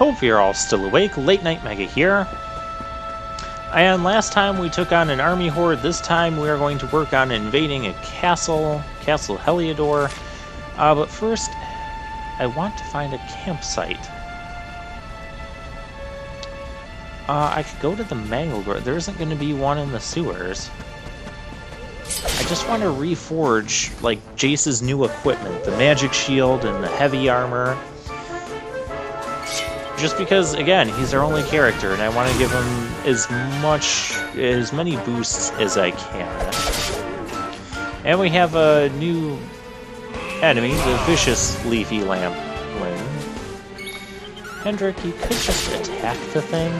Hope you're all still awake. Late Night Mega here. And last time we took on an army horde. This time we are going to work on invading a castle, Castle Heliodor. But first, I want to find a campsite. I could go to the Mangled. There isn't going to be one in the sewers. I just want to reforge, like, Jace's new equipment. The magic shield and the heavy armor. Just because, again, he's our only character, and I want to give him as many boosts as I can. And we have a new enemy, the vicious Leafy Lampling. Hendrik, you could just attack the thing.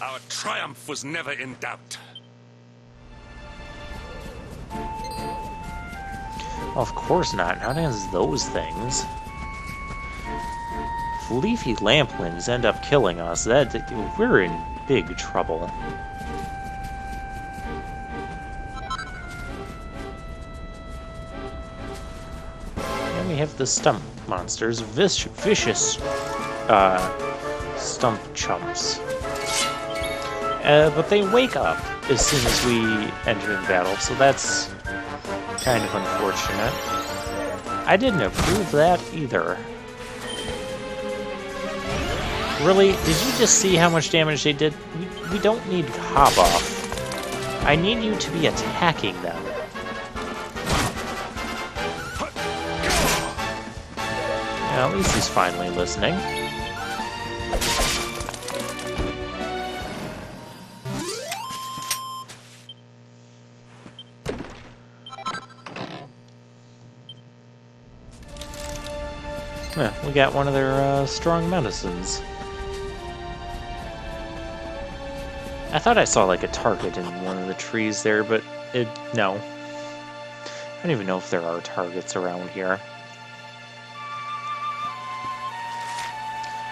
Our triumph was never in doubt. Well, of course not. Not as those things. If Leafy Lamplings end up killing us, we're in big trouble. And we have the stump monsters, vicious stump chumps. But they wake up as soon as we enter in battle, so that's kind of unfortunate. I didn't approve that either. Really? Did you just see how much damage they did? We don't need hop off. I need you to be attacking them. Yeah, at least he's finally listening. Yeah, we got one of their strong medicines. I thought I saw like a target in one of the trees there, but no. I don't even know if there are targets around here.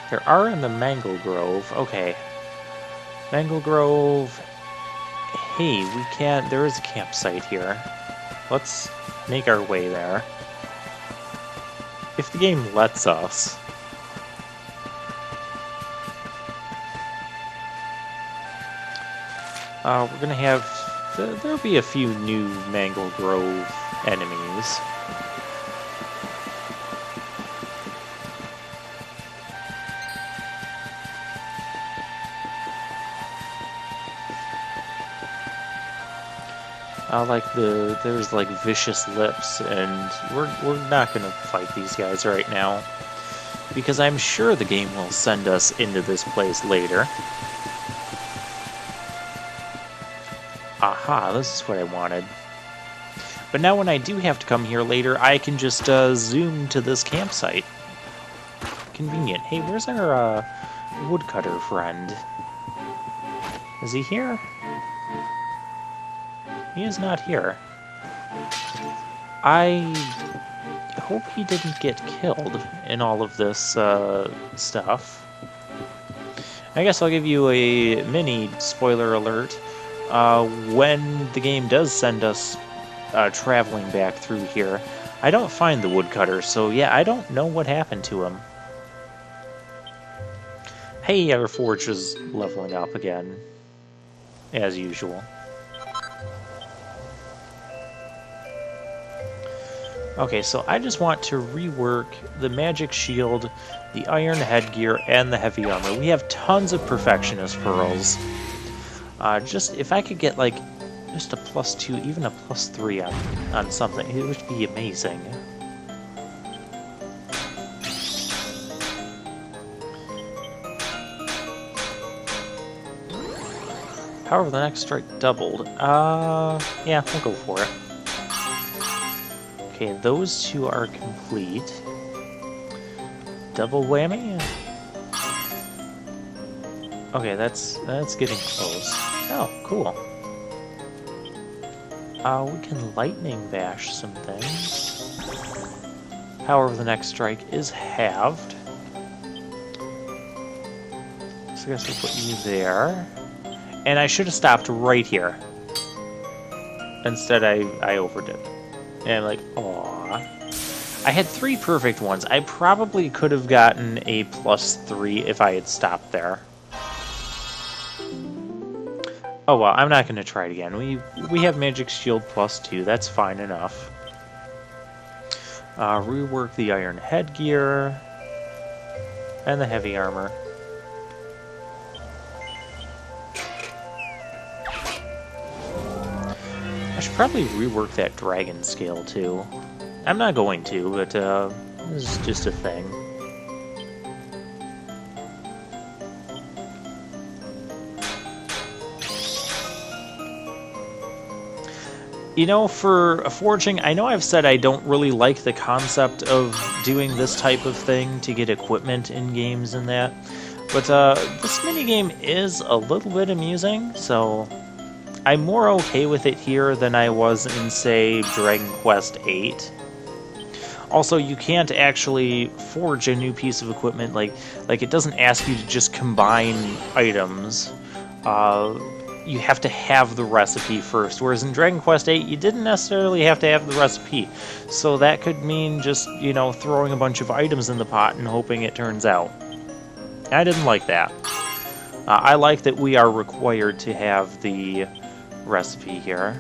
There are in the Mangle Grove. Okay. Mangle Grove. Hey, there is a campsite here. Let's make our way there. If the game lets us. We're gonna have... There'll be a few new Mangle Grove enemies. There's like vicious lips, and we're not gonna fight these guys right now. Because I'm sure the game will send us into this place later. Aha, this is what I wanted. But now when I do have to come here later, I can just zoom to this campsite. Convenient. Hey, where's our woodcutter friend? Is he here? He is not here. I hope he didn't get killed in all of this stuff. I guess I'll give you a mini spoiler alert. When the game does send us traveling back through here, I don't find the woodcutter, so yeah, I don't know what happened to him. Hey, our forge is leveling up again, as usual. Okay, so I just want to rework the magic shield, the iron headgear, and the heavy armor. We have tons of perfectionist pearls. Just if I could get like just a +2, even a +3 on something, it would be amazing. However, the next strike doubled. Yeah, we'll go for it. Okay, those two are complete. Double whammy. Okay, that's getting close. Oh, cool. We can lightning bash some things. However, the next strike is halved. So I guess we'll put you there. And I should have stopped right here. Instead, I overdid. And I'm like, aww. I had 3 perfect ones. I probably could have gotten a +3 if I had stopped there. Oh well, I'm not going to try it again. We have Magic Shield +2. That's fine enough. Rework the Iron Headgear and the Heavy Armor. I should probably rework that Dragon Scale too. I'm not going to, but this is just a thing. You know, for forging, I know I've said I don't really like the concept of doing this type of thing to get equipment in games and that, but this minigame is a little bit amusing, so I'm more okay with it here than I was in, say, Dragon Quest VIII. Also, you can't actually forge a new piece of equipment, like it doesn't ask you to just combine items. You have to have the recipe first, whereas in Dragon Quest VIII, you didn't necessarily have to have the recipe. So that could mean just, you know, throwing a bunch of items in the pot and hoping it turns out. I didn't like that. I like that we are required to have the recipe here.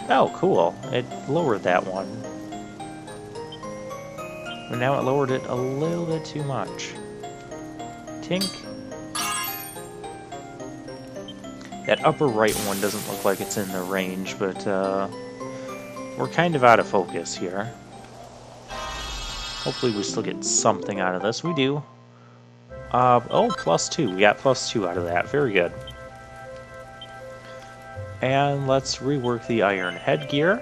Oh, cool. It lowered that one. But now it lowered it a little bit too much. Tink. That upper right one doesn't look like it's in the range, but we're kind of out of focus here. Hopefully we still get something out of this. We do. Oh, +2. We got +2 out of that. Very good. And let's rework the Iron Headgear.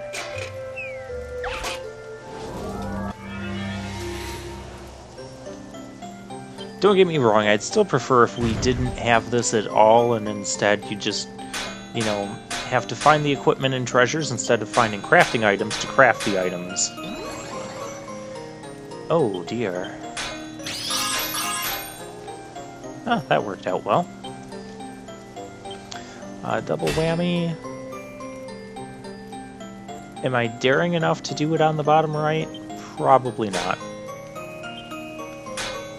Don't get me wrong, I'd still prefer if we didn't have this at all and instead you just, you know, have to find the equipment and treasures instead of finding crafting items to craft the items. Oh dear. Ah, that worked out well. Double whammy. Am I daring enough to do it on the bottom right? Probably not.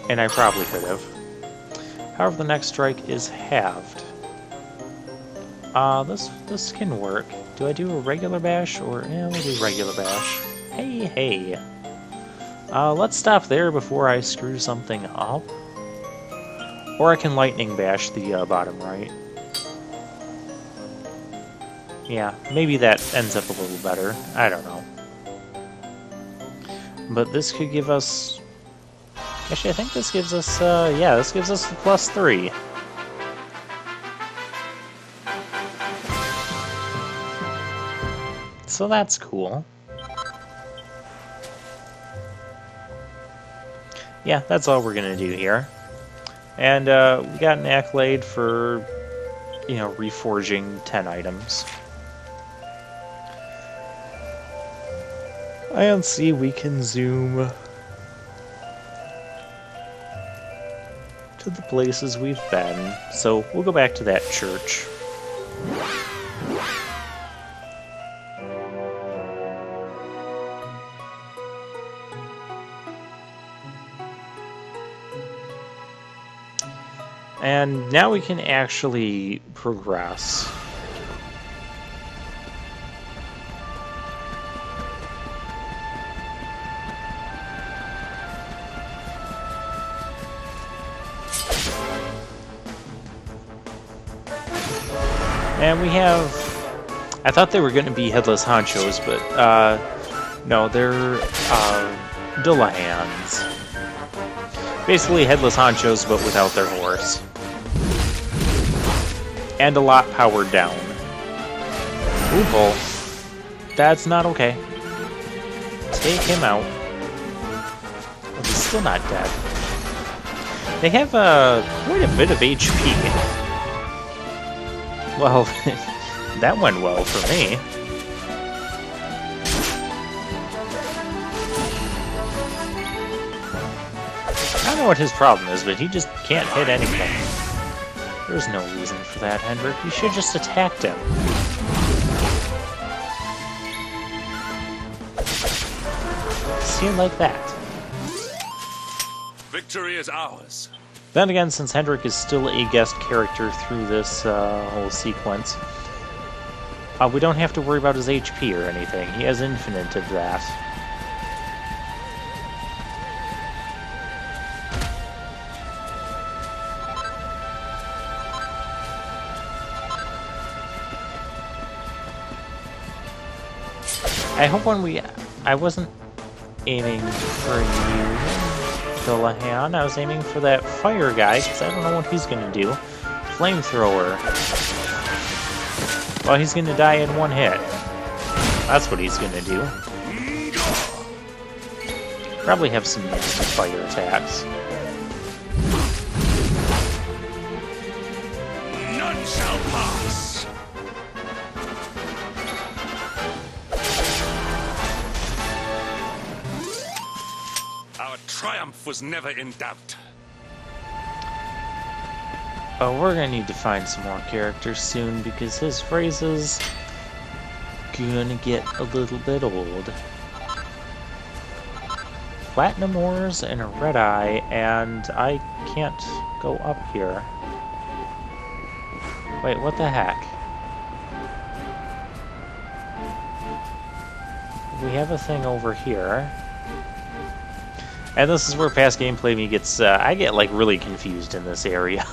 And I probably could have. However, the next strike is halved. This can work. Do I do a regular bash or we'll do regular bash. Hey. Let's stop there before I screw something up. Or I can lightning bash the bottom right. Yeah, maybe that ends up a little better. I don't know. But this could give us... Actually, I think this gives us, yeah, this gives us the +3. So that's cool. Yeah, that's all we're gonna do here. And, we got an Accolade for, you know, reforging 10 items. And see, we can zoom to the places we've been. So we'll go back to that church. And now we can actually progress. And we have... I thought they were going to be Headless Honchos, but no, they're Dullahans. Basically Headless Honchos, but without their horse. And a lot powered down. Ooh, bull. That's not okay. Take him out. Oh, he's still not dead. They have quite a bit of HP. Well, that went well for me. I don't know what his problem is, but he just can't hit anything. There's no reason for that, Hendrik. You should just attacked him. See, like that. Victory is ours. Then again, since Hendrik is still a guest character through this whole sequence, we don't have to worry about his HP or anything. He has infinite of that. I hope I wasn't aiming for you, Villahan. I was aiming for that fire guy, because I don't know what he's gonna do. Flamethrower. Well, he's gonna die in one hit. That's what he's gonna do. Probably have some nasty fire attacks. None shall pass. Our triumph was never in doubt. Oh, we're gonna need to find some more characters soon because his phrases gonna get a little bit old. Platinum ores and a red eye, and I can't go up here. Wait, what the heck? We have a thing over here. And this is where past gameplay me gets, I get like really confused in this area.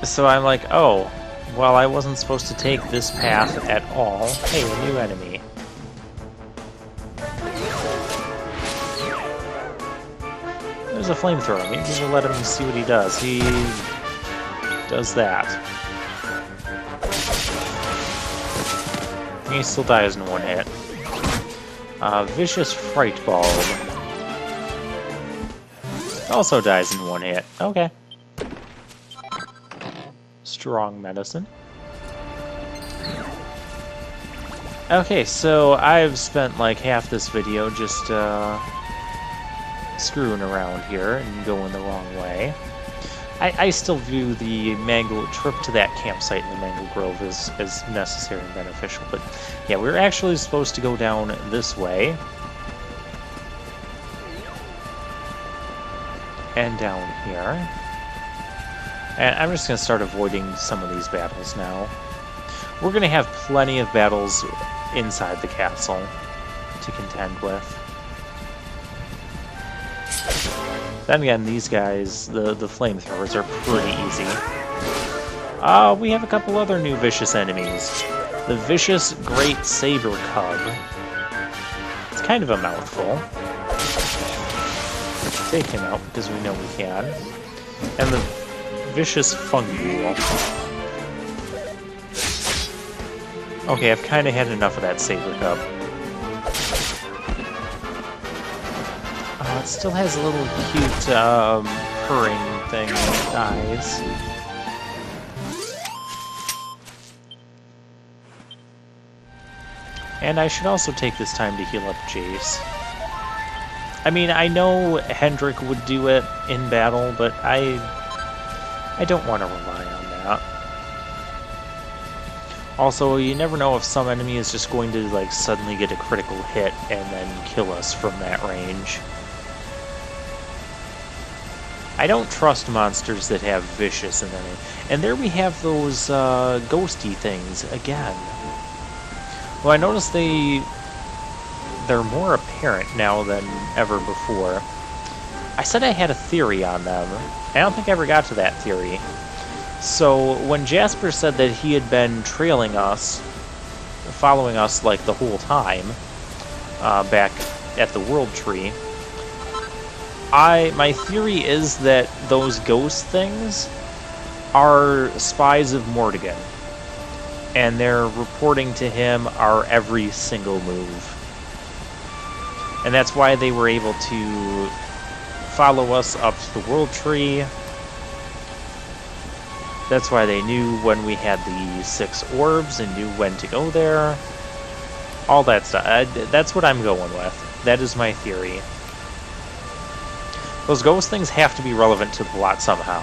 So I'm like, oh, well, I wasn't supposed to take this path at all. Hey, a new enemy. There's a flamethrower. Maybe we'll let him see what he does. He does that. He still dies in one hit. Vicious Fright Bulb. Also dies in one hit. Okay. Strong medicine. Okay, so I've spent like half this video just screwing around here and going the wrong way. I still view the trip to that campsite in the Mango Grove as necessary and beneficial, but yeah, we're actually supposed to go down this way. And down here. And I'm just going to start avoiding some of these battles now. We're going to have plenty of battles inside the castle to contend with. Then again, these guys, the flamethrowers, are pretty easy. We have a couple other new vicious enemies. The Vicious Great Saber Cub. It's kind of a mouthful. Take him out because we know we can. And the Vicious Fungul. Okay, I've kind of had enough of that Saber Cub. Oh, it still has a little cute, purring thing when it dies. And I should also take this time to heal up Jace. I mean, I know Hendrik would do it in battle, but I don't want to rely on that. Also, you never know if some enemy is just going to like suddenly get a critical hit and then kill us from that range. I don't trust monsters that have vicious in them. And there we have those ghosty things again. Well, I noticed they're more apparent now than ever before. I said I had a theory on them. I don't think I ever got to that theory. So when Jasper said that he had been trailing us, following us like the whole time, back at the World Tree, my theory is that those ghost things are spies of Mordegon, and they're reporting to him our every single move. And that's why they were able to follow us up to the World Tree. That's why they knew when we had the 6 orbs and knew when to go there. All that stuff. That's what I'm going with. That is my theory. Those ghost things have to be relevant to the plot somehow.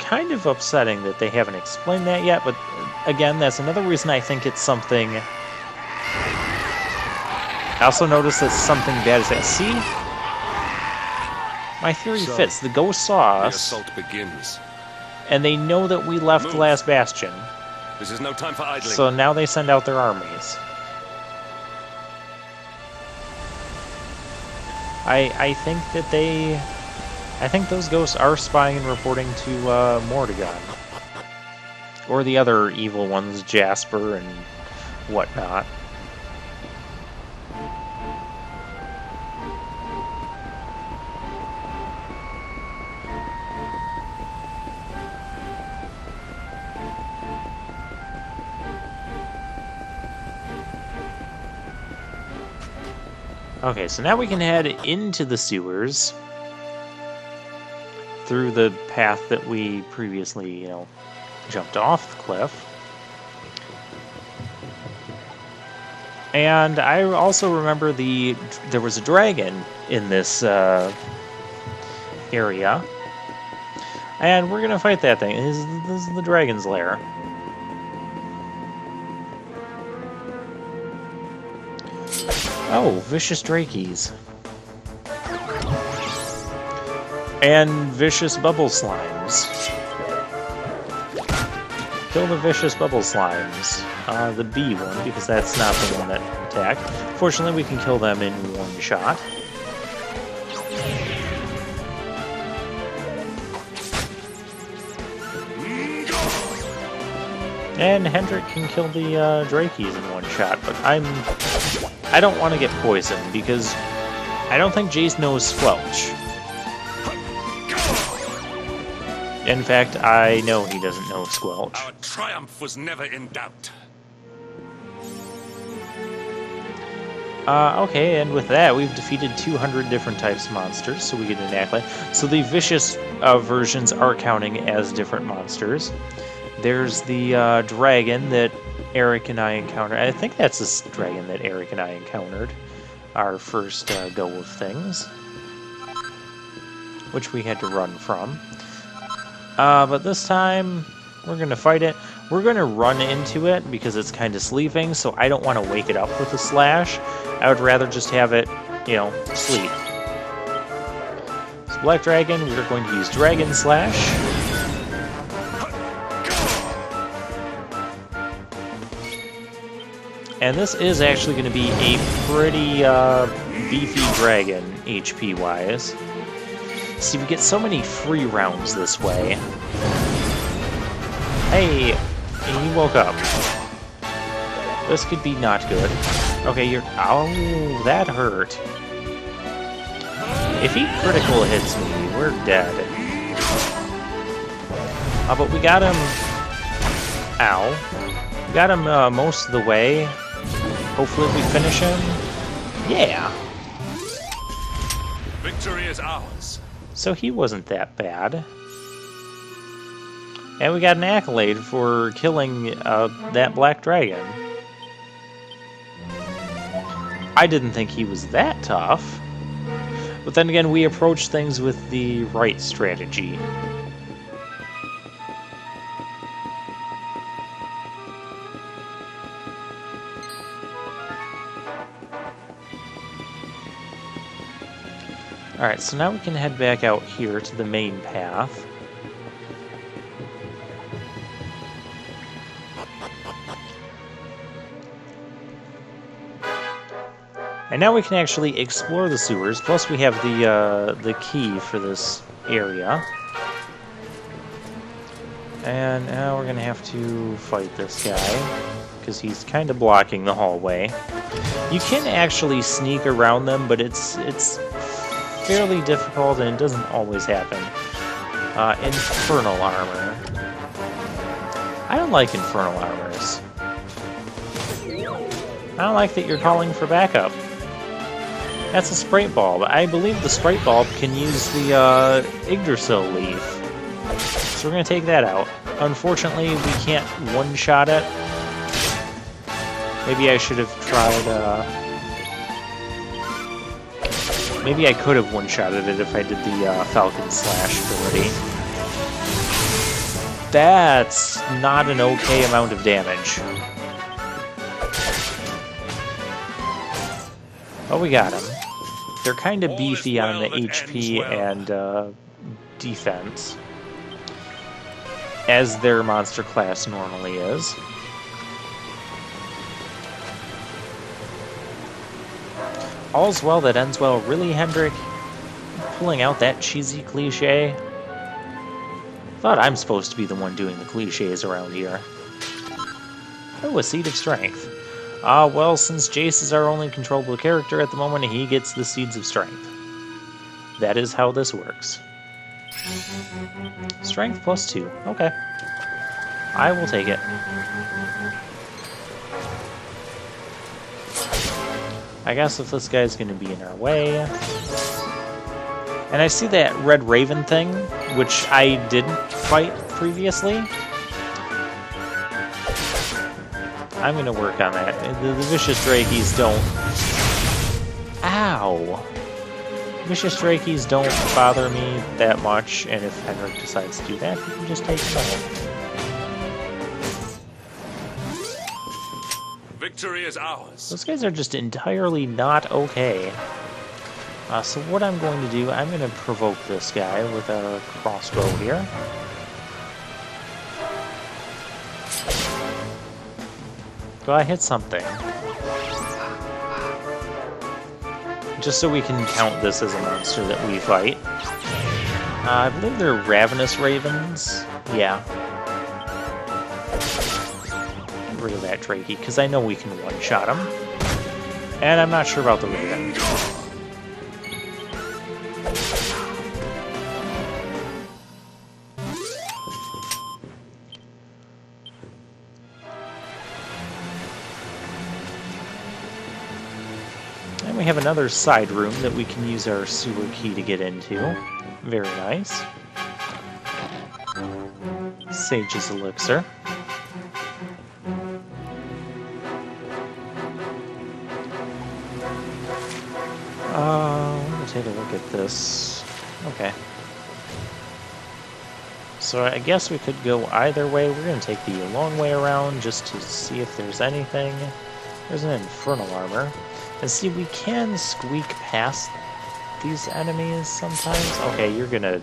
kind of upsetting that they haven't explained that yet, but again, that's another reason I think it's something... I also noticed that something bad is that. See? My theory fits. The ghost saw The us, assault begins. and they know that we left the last bastion. This is no time for idling. So now they send out their armies. I think that they... I think those ghosts are spying and reporting to Mordegon. Or the other evil ones, Jasper and whatnot. Okay, so now we can head into the sewers through the path that we previously, jumped off the cliff. And I also remember there was a dragon in this area. And we're gonna fight that thing. This is the dragon's lair. Oh, vicious drakeys. And vicious bubble slimes. Kill the vicious bubble slimes. The B one, because that's not the one that attacked. Fortunately, we can kill them in one shot. And Hendrik can kill the drakeys in one shot, but I don't want to get poisoned, because I don't think Jace knows Squelch. In fact, I know he doesn't know Squelch. Our triumph was never in doubt. Okay, and with that, we've defeated 200 different types of monsters, so we get an accolade. So the vicious versions are counting as different monsters. There's the dragon that Eric and I encountered. I think that's this dragon that Eric and I encountered our first go of things, which we had to run from. But this time, we're going to fight it. We're going to run into it because it's kind of sleeping, so I don't want to wake it up with a slash. I would rather just have it, sleep. So Black Dragon, we're going to use Dragon Slash. And this is actually going to be a pretty beefy dragon, HP-wise. See, we get so many free rounds this way. Hey, he woke up. This could be not good. Okay, you're... Oh, that hurt. If he critical hits me, we're dead. But we got him... Ow. We got him most of the way. Hopefully we finish him. Yeah! Victory is ours. So he wasn't that bad. And we got an accolade for killing that black dragon. I didn't think he was that tough. But then again, we approached things with the right strategy. Alright, so now we can head back out here to the main path. And now we can actually explore the sewers, plus we have the key for this area. And now we're going to have to fight this guy, because he's kind of blocking the hallway. You can actually sneak around them, but it's fairly difficult, and it doesn't always happen. Infernal armor. I don't like infernal armors. I don't like that you're calling for backup. That's a Sprite Bulb. I believe the Sprite Bulb can use the Yggdrasil leaf. So we're going to take that out. Unfortunately, we can't one-shot it. Maybe I should have tried... Maybe I could have one-shotted it if I did the Falcon Slash ability. That's not an okay amount of damage. Oh, we got him. They're kind of beefy on the HP and defense, as their monster class normally is. All's well that ends well. Really, Hendrik? Pulling out that cheesy cliche? Thought I'm supposed to be the one doing the cliches around here. Oh, a Seed of Strength. Ah, well, since Jace is our only controllable character at the moment, he gets the Seeds of Strength. That is how this works. Strength +2. Okay. I will take it. I guess if this guy's going to be in our way... And I see that Red Raven thing, which I didn't fight previously. I'm going to work on that. The Vicious Drakeys don't... Ow! Vicious Drakeys don't bother me that much, and if Henrik decides to do that, he can just take them out. Victory is ours. Those guys are just entirely not okay. So what I'm going to do, I'm going to provoke this guy with a crossbow here. Do I hit something? Just so we can count this as a monster that we fight. I believe they're Ravenous Ravens. Yeah. Get rid of that Drakey, because I know we can one-shot him. And I'm not sure about the Raven. And we have another side room that we can use our sewer key to get into. Very nice. Sage's Elixir. Let me take a look at this. Okay. So I guess we could go either way. We're going to take the long way around just to see if there's anything. There's an Infernal Armor. And see, we can squeak past these enemies sometimes. Okay, you're gonna...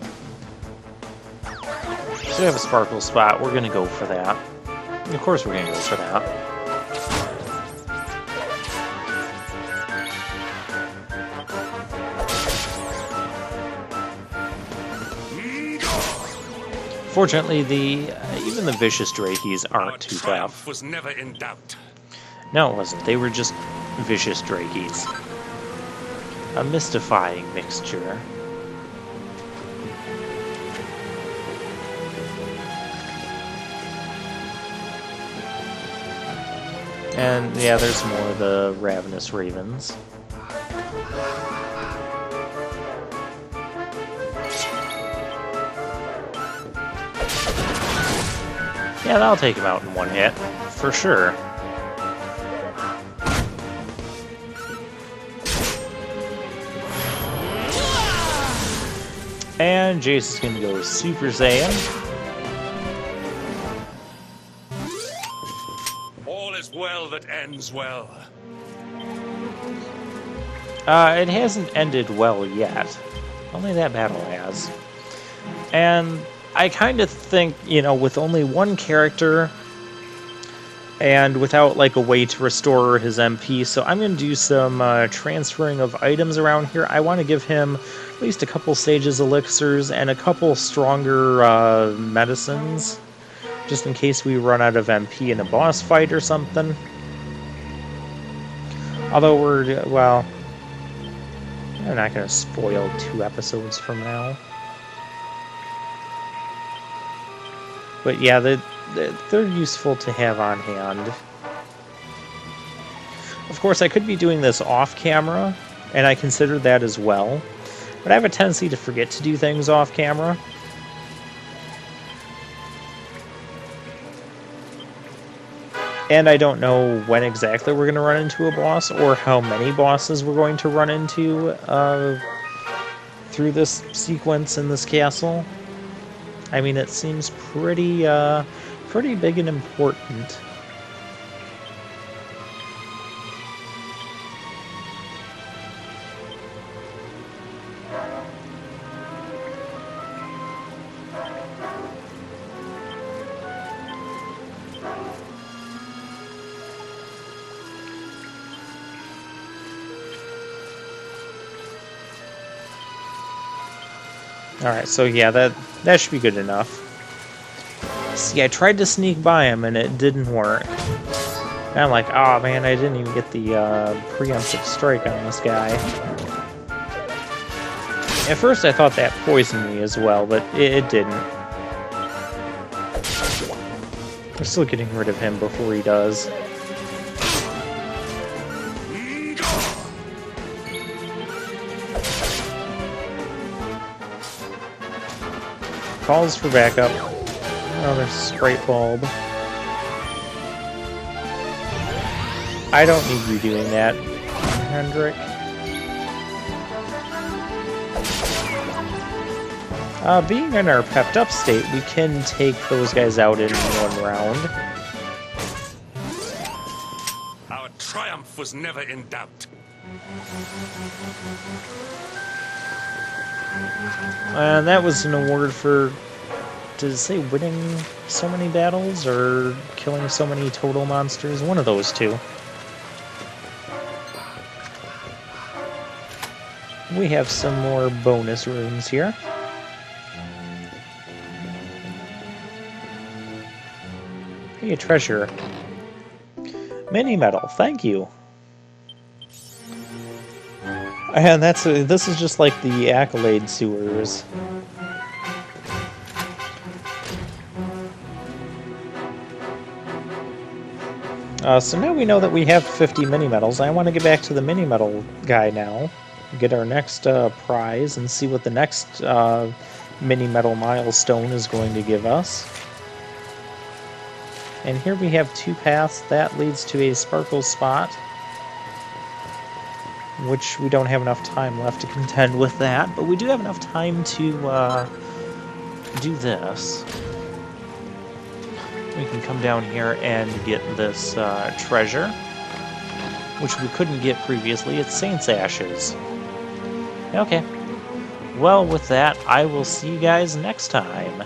So we have a Sparkle Spot. We're gonna go for that. Of course we're gonna go for that. Fortunately, even the Vicious Drakeys aren't too tough. Was never in doubt. No, it wasn't. They were just Vicious Drakeys. A mystifying mixture. And yeah, there's more of the Ravenous Ravens. Yeah, that'll take him out in one hit, for sure. And Jace is going to go Super Saiyan. All is well that ends well. It hasn't ended well yet. Only that battle has. And I kind of think, you know, with only one character and without like a way to restore his MP, so I'm going to do some transferring of items around here. I want to give him at least a couple Sage's Elixirs and a couple stronger medicines, just in case we run out of MP in a boss fight or something. Although we're not going to spoil 2 episodes from now. But yeah, they're useful to have on hand. Of course, I could be doing this off camera, and I consider that as well. But I have a tendency to forget to do things off camera. And I don't know when exactly we're going to run into a boss, or how many bosses we're going to run into through this sequence in this castle. I mean, it seems pretty, pretty big and important. Alright, so yeah, that should be good enough. See, I tried to sneak by him and it didn't work. And I'm like, oh man, I didn't even get the preemptive strike on this guy. At first I thought that poisoned me as well, but it didn't. We're still getting rid of him before he does. Calls for backup. Another Sprite Bulb. I don't need you doing that, Hendrik. Being in our pepped up state, we can take those guys out in one round. Our triumph was never in doubt. And that was an award for, did it say winning so many battles or killing so many total monsters? One of those two. We have some more bonus rooms here. Hey, a treasure. Mini medal, thank you. And this is just like the Accolade sewers. So now we know that we have 50 mini medals. I want to get back to the mini medal guy now. Get our next prize and see what the next mini medal milestone is going to give us. And here we have 2 paths. That leads to a sparkle spot, which we don't have enough time left to contend with that, but we do have enough time to do this. We can come down here and get this treasure, which we couldn't get previously. It's Saint's Ashes. Okay. Well, with that, I will see you guys next time.